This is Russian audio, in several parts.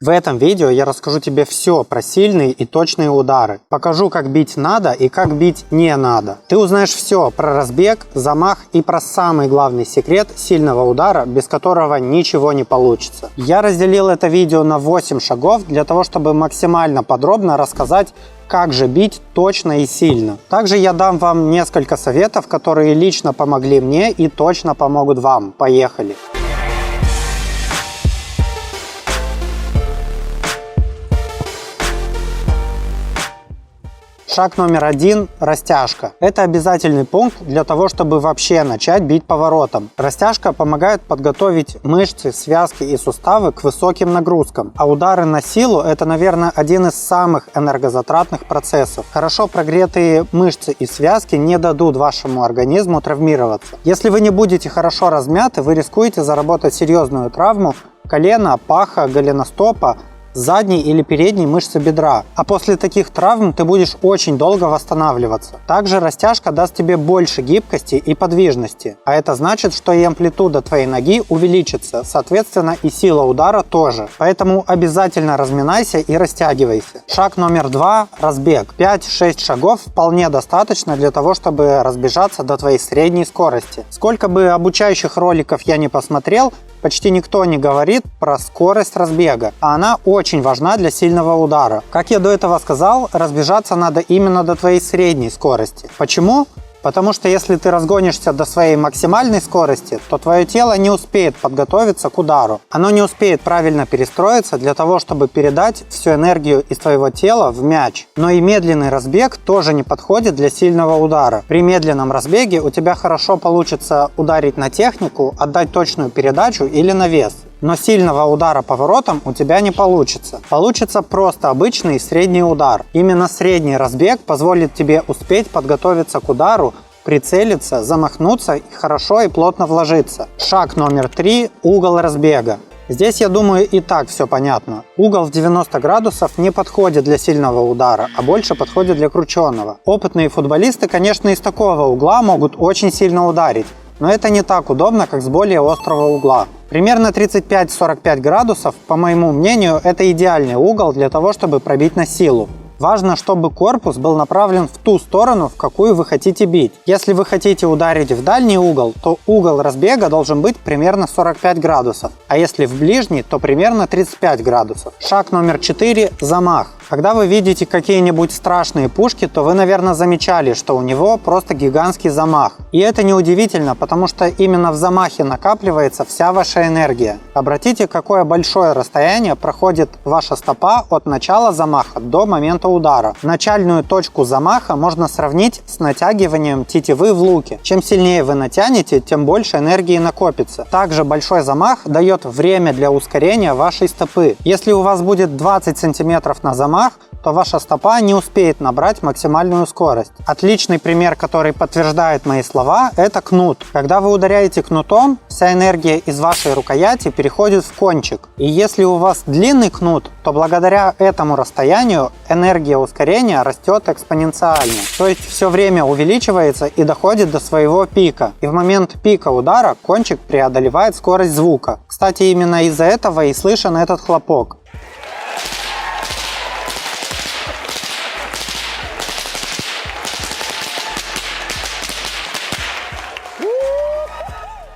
В этом видео я расскажу тебе все про сильные и точные удары. Покажу, как бить надо и как бить не надо. Ты узнаешь все про разбег, замах и про самый главный секрет сильного удара, без которого ничего не получится. Я разделил это видео на 8 шагов для того, чтобы максимально подробно рассказать, как же бить точно и сильно. Также я дам вам несколько советов, которые лично помогли мне и точно помогут вам. Поехали! Шаг номер 1 – растяжка. Это обязательный пункт для того, чтобы вообще начать бить поворотом. Растяжка помогает подготовить мышцы, связки и суставы к высоким нагрузкам. А удары на силу – это, наверное, один из самых энергозатратных процессов. Хорошо прогретые мышцы и связки не дадут вашему организму травмироваться. Если вы не будете хорошо размяты, вы рискуете заработать серьезную травму колена, паха, голеностопа, задней или передней мышцы бедра, а после таких травм ты будешь очень долго восстанавливаться. Также растяжка даст тебе больше гибкости и подвижности, а это значит, что и амплитуда твоей ноги увеличится, соответственно и сила удара тоже. Поэтому обязательно разминайся и растягивайся. Шаг номер 2 – разбег. 5-6 шагов вполне достаточно для того, чтобы разбежаться до твоей средней скорости. Сколько бы обучающих роликов я не посмотрел, почти никто не говорит про скорость разбега, а она очень важна для сильного удара. Как я до этого сказал, разбежаться надо именно до твоей средней скорости. Почему? Потому что если ты разгонишься до своей максимальной скорости, то твое тело не успеет подготовиться к удару. Оно не успеет правильно перестроиться для того, чтобы передать всю энергию из твоего тела в мяч. Но и медленный разбег тоже не подходит для сильного удара. При медленном разбеге у тебя хорошо получится ударить на технику, отдать точную передачу или на вес. Но сильного удара поворотом у тебя не получится. Получится просто обычный средний удар. Именно средний разбег позволит тебе успеть подготовиться к удару, прицелиться, замахнуться и хорошо и плотно вложиться. Шаг номер 3 – угол разбега. Здесь, я думаю, и так все понятно. Угол в 90 градусов не подходит для сильного удара, а больше подходит для крученого. Опытные футболисты, конечно, из такого угла могут очень сильно ударить, но это не так удобно, как с более острого угла. Примерно 35-45 градусов, по моему мнению, это идеальный угол для того, чтобы пробить на силу. Важно, чтобы корпус был направлен в ту сторону, в какую вы хотите бить. Если вы хотите ударить в дальний угол, то угол разбега должен быть примерно 45 градусов, а если в ближний, то примерно 35 градусов. Шаг номер 4 – замах. Когда вы видите какие-нибудь страшные пушки, то вы, наверное, замечали, что у него просто гигантский замах. И это неудивительно, потому что именно в замахе накапливается вся ваша энергия. Обратите, какое большое расстояние проходит ваша стопа от начала замаха до момента удара. Начальную точку замаха можно сравнить с натягиванием тетивы в луке. Чем сильнее вы натянете, тем больше энергии накопится. Также большой замах дает время для ускорения вашей стопы. Если у вас будет 20 см на замах, то ваша стопа не успеет набрать максимальную скорость. Отличный пример, который подтверждает мои слова, это кнут. Когда вы ударяете кнутом, вся энергия из вашей рукояти переходит в кончик. И если у вас длинный кнут, то благодаря этому расстоянию энергия ускорения растет экспоненциально. То есть все время увеличивается и доходит до своего пика. И в момент пика удара кончик преодолевает скорость звука. Кстати, именно из-за этого и слышен этот хлопок.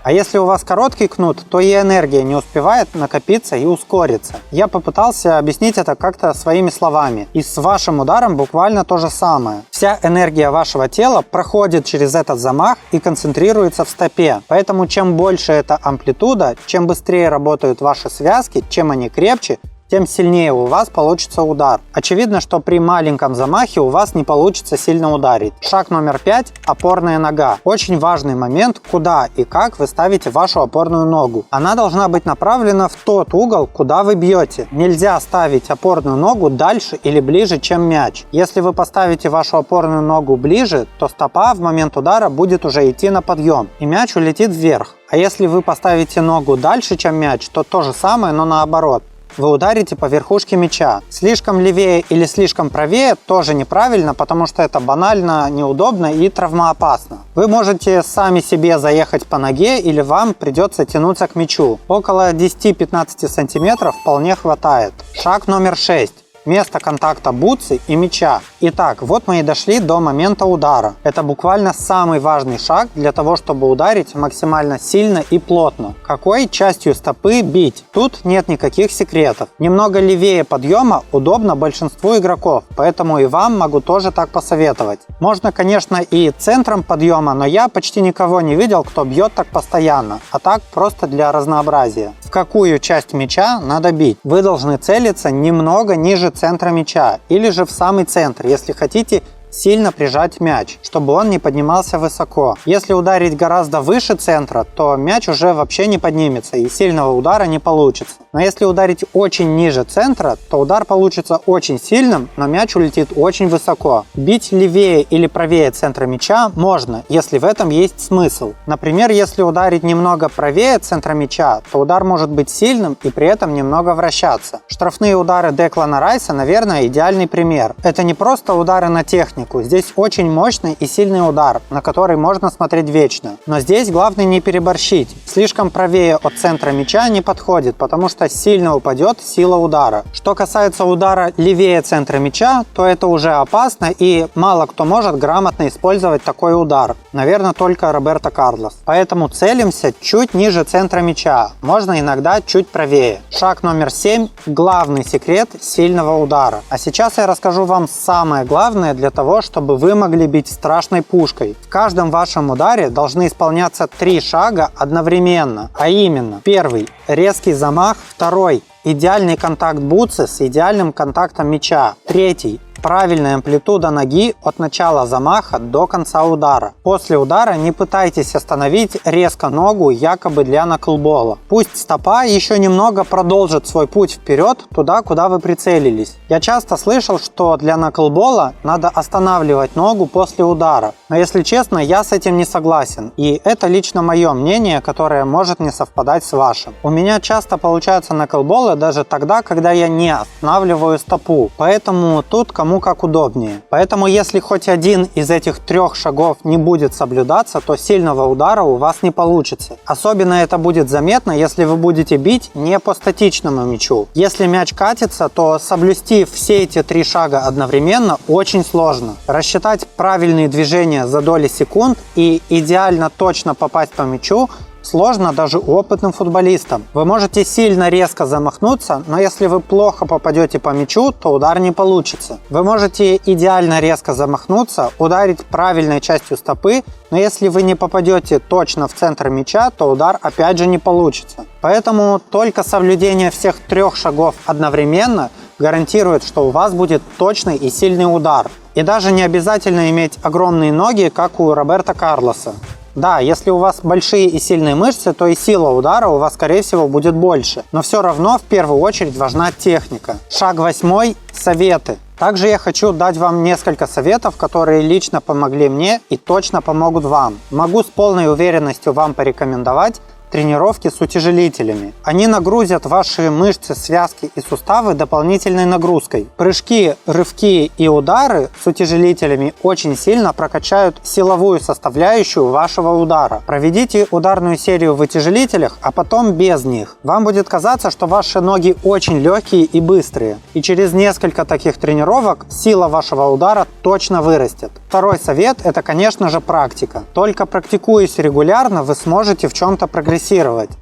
А если у вас короткий кнут, то и энергия не успевает накопиться и ускориться. Я попытался объяснить это как-то своими словами. И с вашим ударом буквально то же самое. Вся энергия вашего тела проходит через этот замах и концентрируется в стопе. Поэтому чем больше эта амплитуда, чем быстрее работают ваши связки, чем они крепче, тем сильнее у вас получится удар. Очевидно, что при маленьком замахе у вас не получится сильно ударить. Шаг номер 5 – опорная нога. Очень важный момент, куда и как вы ставите вашу опорную ногу. Она должна быть направлена в тот угол, куда вы бьете. Нельзя ставить опорную ногу дальше или ближе, чем мяч. Если вы поставите вашу опорную ногу ближе, то стопа в момент удара будет уже идти на подъем, и мяч улетит вверх. А если вы поставите ногу дальше, чем мяч, то то же самое, но наоборот. вы ударите по верхушке мяча. Слишком левее или слишком правее тоже неправильно, потому что это банально, неудобно и травмоопасно. Вы можете сами себе заехать по ноге или вам придется тянуться к мячу. Около 10-15 сантиметров вполне хватает. Шаг номер 6. Место контакта бутсы и мяча. Итак, вот мы и дошли до момента удара. Это буквально самый важный шаг для того, чтобы ударить максимально сильно и плотно. Какой частью стопы бить? Тут нет никаких секретов. Немного левее подъема удобно большинству игроков, поэтому и вам могу тоже так посоветовать. Можно, конечно, и центром подъема, но я почти никого не видел, кто бьет так постоянно, а так просто для разнообразия. В какую часть мяча надо бить? Вы должны целиться немного ниже центра мяча или же в самый центр, если хотите сильно прижать мяч, чтобы он не поднимался высоко. Если ударить гораздо выше центра, то мяч уже вообще не поднимется и сильного удара не получится. Но если ударить очень ниже центра, то удар получится очень сильным, но мяч улетит очень высоко. Бить левее или правее центра мяча можно, если в этом есть смысл. Например, если ударить немного правее центра мяча, то удар может быть сильным и при этом немного вращаться. Штрафные удары Деклана Райса, наверное, идеальный пример. Это не просто удары на технику. Здесь очень мощный и сильный удар, на который можно смотреть вечно. Но здесь главное не переборщить. Слишком правее от центра мяча не подходит, потому что сильно упадет сила удара. Что касается удара левее центра мяча, то это уже опасно и мало кто может грамотно использовать такой удар. Наверное, только Роберто Карлос. Поэтому целимся чуть ниже центра мяча, можно иногда чуть правее. Шаг номер 7. Главный секрет сильного удара. А сейчас я расскажу вам самое главное для того, чтобы вы могли бить страшной пушкой. В каждом вашем ударе должны исполняться 3 шага одновременно, а именно: первый – резкий замах, второй – идеальный контакт бутсы с идеальным контактом мяча, третий – правильная амплитуда ноги от начала замаха до конца удара. После удара не пытайтесь остановить резко ногу якобы для наклбола. Пусть стопа еще немного продолжит свой путь вперед туда, куда вы прицелились. Я часто слышал, что для наклбола надо останавливать ногу после удара. Но если честно, я с этим не согласен. И это лично мое мнение, которое может не совпадать с вашим. У меня часто получаются наклболы даже тогда, когда я не останавливаю стопу. Поэтому тут кому как удобнее. Поэтому если хоть один из этих 3 шагов не будет соблюдаться, то сильного удара у вас не получится. Особенно это будет заметно, если вы будете бить не по статичному мячу. Если мяч катится, то соблюсти все эти 3 шага одновременно очень сложно. Рассчитать правильные движения за доли секунд и идеально точно попасть по мячу сложно даже опытным футболистам. Вы можете сильно резко замахнуться, но если вы плохо попадете по мячу, то удар не получится. Вы можете идеально резко замахнуться, ударить правильной частью стопы, но если вы не попадете точно в центр мяча, то удар опять же не получится. Поэтому только соблюдение всех 3 шагов одновременно гарантирует, что у вас будет точный и сильный удар. И даже не обязательно иметь огромные ноги, как у Роберто Карлоса. Да, если у вас большие и сильные мышцы, то и сила удара у вас, скорее всего, будет больше. Но все равно в первую очередь важна техника. Шаг 8. Советы. Также я хочу дать вам несколько советов, которые лично помогли мне и точно помогут вам. Могу с полной уверенностью вам порекомендовать тренировки с утяжелителями. Они нагрузят ваши мышцы, связки и суставы дополнительной нагрузкой. Прыжки, рывки и удары с утяжелителями очень сильно прокачают силовую составляющую вашего удара. Проведите ударную серию в утяжелителях, а потом без них. Вам будет казаться, что ваши ноги очень легкие и быстрые. И через несколько таких тренировок сила вашего удара точно вырастет. Второй совет – это, конечно же, практика. Только практикуясь регулярно, вы сможете в чем-то прогрессировать.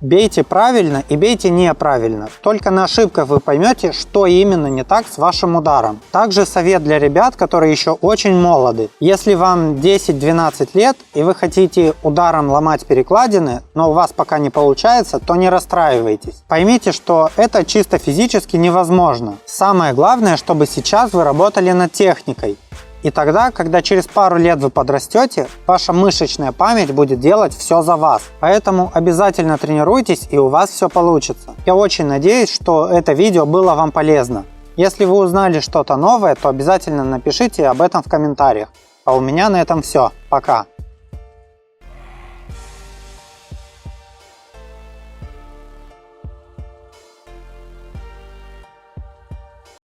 Бейте правильно и бейте неправильно. Только на ошибках вы поймете, что именно не так с вашим ударом. Также совет для ребят, которые еще очень молоды. Если вам 10-12 лет и вы хотите ударом ломать перекладины, но у вас пока не получается, то не расстраивайтесь. Поймите, что это чисто физически невозможно. Самое главное, чтобы сейчас вы работали над техникой. И тогда, когда через пару лет вы подрастете, ваша мышечная память будет делать все за вас. Поэтому обязательно тренируйтесь, и у вас все получится. Я очень надеюсь, что это видео было вам полезно. Если вы узнали что-то новое, то обязательно напишите об этом в комментариях. А у меня на этом все. Пока!